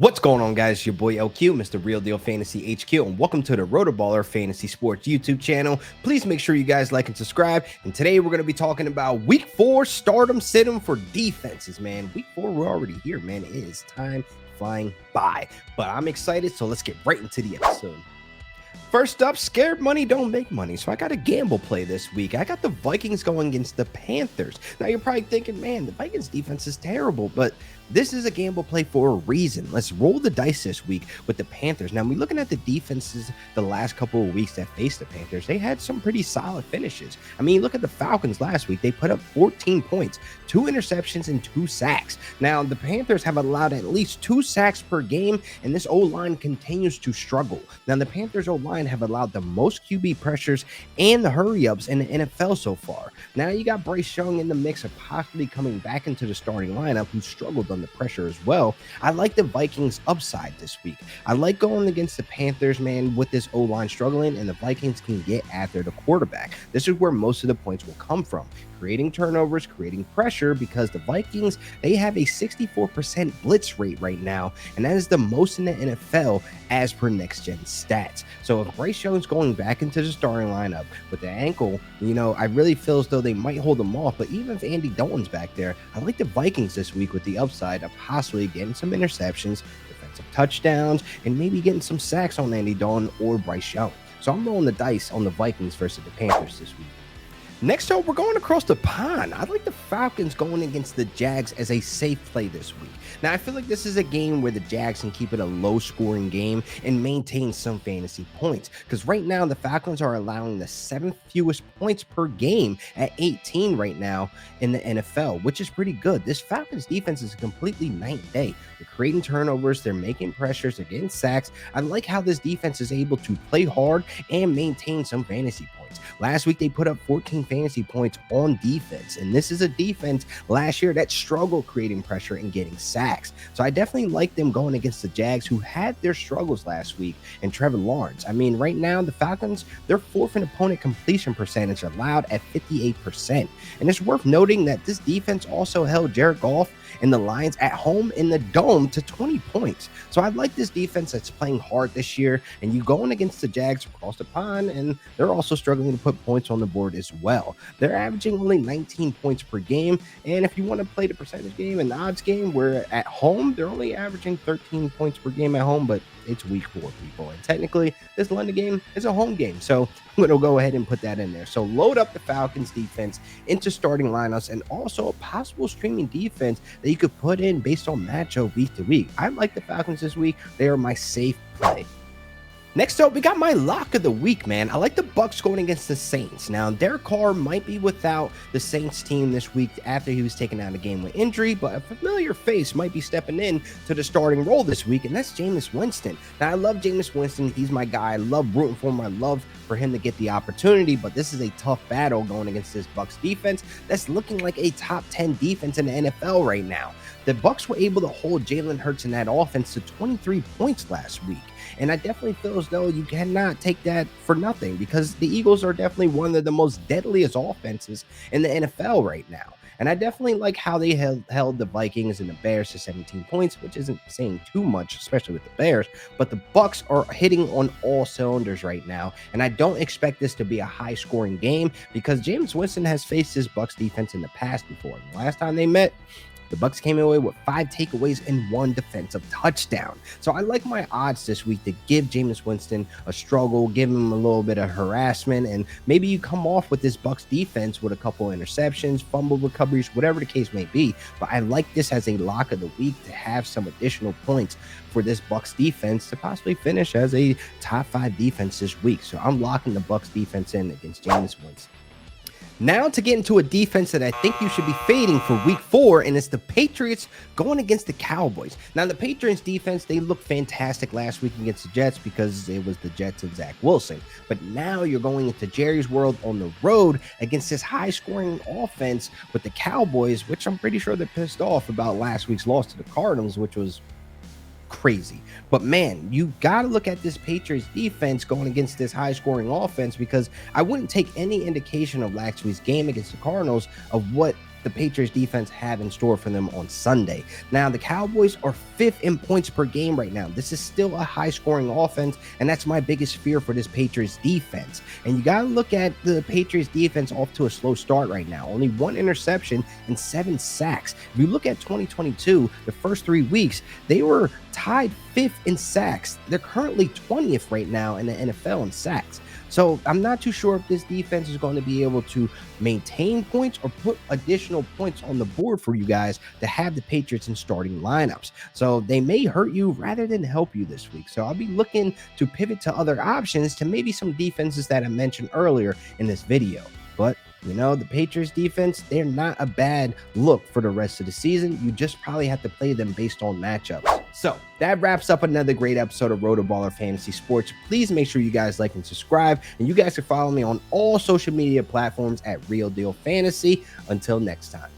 What's going on, guys? Your boy LQ, Mr. Real Deal Fantasy HQ, and welcome to the RotoBaller Fantasy Sports YouTube channel. Please make sure you guys like and subscribe. And today we're going to be talking about Week 4 stardom sit-em for defenses, man. Week 4, we're already here, man. It is time flying by, but I'm excited, so let's get right into the episode. First up, scared money don't make money, so I got a gamble play this week. I got the Vikings going against the Panthers. Now, you're probably thinking, man, the Vikings defense is terrible, but this is a gamble play for a reason. Let's roll the dice this week with the Panthers. Now, we're looking at the defenses the last couple of weeks that faced the Panthers. They had some pretty solid finishes. I mean, look at the Falcons last week. They put up 14 points, 2 interceptions, and 2 sacks. Now, the Panthers have allowed at least 2 sacks per game, and this O-line continues to struggle. Now, the Panthers O-line have allowed the most QB pressures and the hurry-ups in the NFL so far. Now, you got Bryce Young in the mix of possibly coming back into the starting lineup, who struggled on the pressure as well. I like the Vikings upside this week. I like going against the Panthers, man, with this O-line struggling, and the Vikings can get after the quarterback. This is where most of the points will come from. Creating turnovers, creating pressure, because the Vikings, they have a 64% blitz rate right now, and that is the most in the NFL as per next gen stats. So if Bryce Young's going back into the starting lineup with the ankle, I really feel as though they might hold him off. But even if Andy Dalton's back there, I like the Vikings this week with the upside of possibly getting some interceptions, defensive touchdowns, and maybe getting some sacks on Andy Dalton or Bryce Young. So I'm rolling the dice on the Vikings versus the Panthers this week. Next up, we're going across the pond. I like the Falcons going against the Jags as a safe play this week. Now, I feel like this is a game where the Jags can keep it a low-scoring game and maintain some fantasy points, because right now the Falcons are allowing the 7th fewest points per game at 18 right now in the NFL, which is pretty good. This Falcons defense is a completely night and day. They're creating turnovers, they're making pressures, they're getting sacks. I like how this defense is able to play hard and maintain some fantasy points. Last week, they put up 14 fantasy points on defense, and this is a defense last year that struggled creating pressure and getting sacks. So I definitely like them going against the Jags, who had their struggles last week, and Trevor Lawrence. I mean, right now, the Falcons, they're 4th in opponent completion percentage allowed at 58%. And it's worth noting that this defense also held Jared Goff and the Lions at home in the Dome to 20 points. So I like this defense that's playing hard this year, and you going against the Jags across the pond, and they're also struggling to put points on the board as well. They're averaging only 19 points per game, and if you want to play the percentage game and the odds game, where at home they're only averaging 13 points per game at home, but it's week 4, people, and technically this London game is a home game, so I'm going to go ahead and put that in there. So load up the Falcons defense into starting lineups, and also a possible streaming defense that you could put in based on matchup week to week. I like the Falcons this week. They are my safe play. Next up, we got my lock of the week, man. I like the Bucs going against the Saints. Now, Derek Carr might be without the Saints team this week after he was taken out of the game with injury, but a familiar face might be stepping in to the starting role this week, and that's Jameis Winston. Now, I love Jameis Winston. He's my guy. I love rooting for him. I love for him to get the opportunity, but this is a tough battle going against this Bucs defense that's looking like a top 10 defense in the NFL right now. The Bucs were able to hold Jalen Hurts in that offense to 23 points last week. And I definitely feel as though you cannot take that for nothing, because the Eagles are definitely one of the most deadliest offenses in the NFL right now. And I definitely like how they held the Vikings and the Bears to 17 points, which isn't saying too much, especially with the Bears. But the Bucs are hitting on all cylinders right now, and I don't expect this to be a high-scoring game, because Jameis Winston has faced this Bucs defense in the past before. And last time they met, the Bucs came away with 5 takeaways and 1 defensive touchdown. So I like my odds this week to give Jameis Winston a struggle, give him a little bit of harassment, and maybe you come off with this Bucs defense with a couple interceptions, fumble recoveries, whatever the case may be. But I like this as a lock of the week to have some additional points for this Bucs defense to possibly finish as a top 5 defense this week. So I'm locking the Bucs defense in against Jameis Winston. Now to get into a defense that I think you should be fading for week 4, and it's the Patriots going against the Cowboys. Now, the Patriots defense, they looked fantastic last week against the Jets because it was the Jets and Zach Wilson. But now you're going into Jerry's world on the road against this high-scoring offense with the Cowboys, which I'm pretty sure they're pissed off about last week's loss to the Cardinals, which was crazy. But man, you got to look at this Patriots defense going against this high scoring offense, because I wouldn't take any indication of last week's game against the Cardinals of what the Patriots defense have in store for them on Sunday. Now, the Cowboys are 5th in points per game right now. This is still a high-scoring offense, and that's my biggest fear for this Patriots defense. And you got to look at the Patriots defense off to a slow start right now. Only 1 interception and 7 sacks. If you look at 2022, the first 3 weeks, they were tied 5th in sacks. They're currently 20th right now in the NFL in sacks. So I'm not too sure if this defense is going to be able to maintain points or put additional points on the board for you guys to have the Patriots in starting lineups. So they may hurt you rather than help you this week. So I'll be looking to pivot to other options, to maybe some defenses that I mentioned earlier in this video. But you know, the Patriots defense, they're not a bad look for the rest of the season. You just probably have to play them based on matchups. So that wraps up another great episode of RotoBaller Fantasy Sports. Please make sure you guys like and subscribe. And you guys can follow me on all social media platforms at Real Deal Fantasy. Until next time.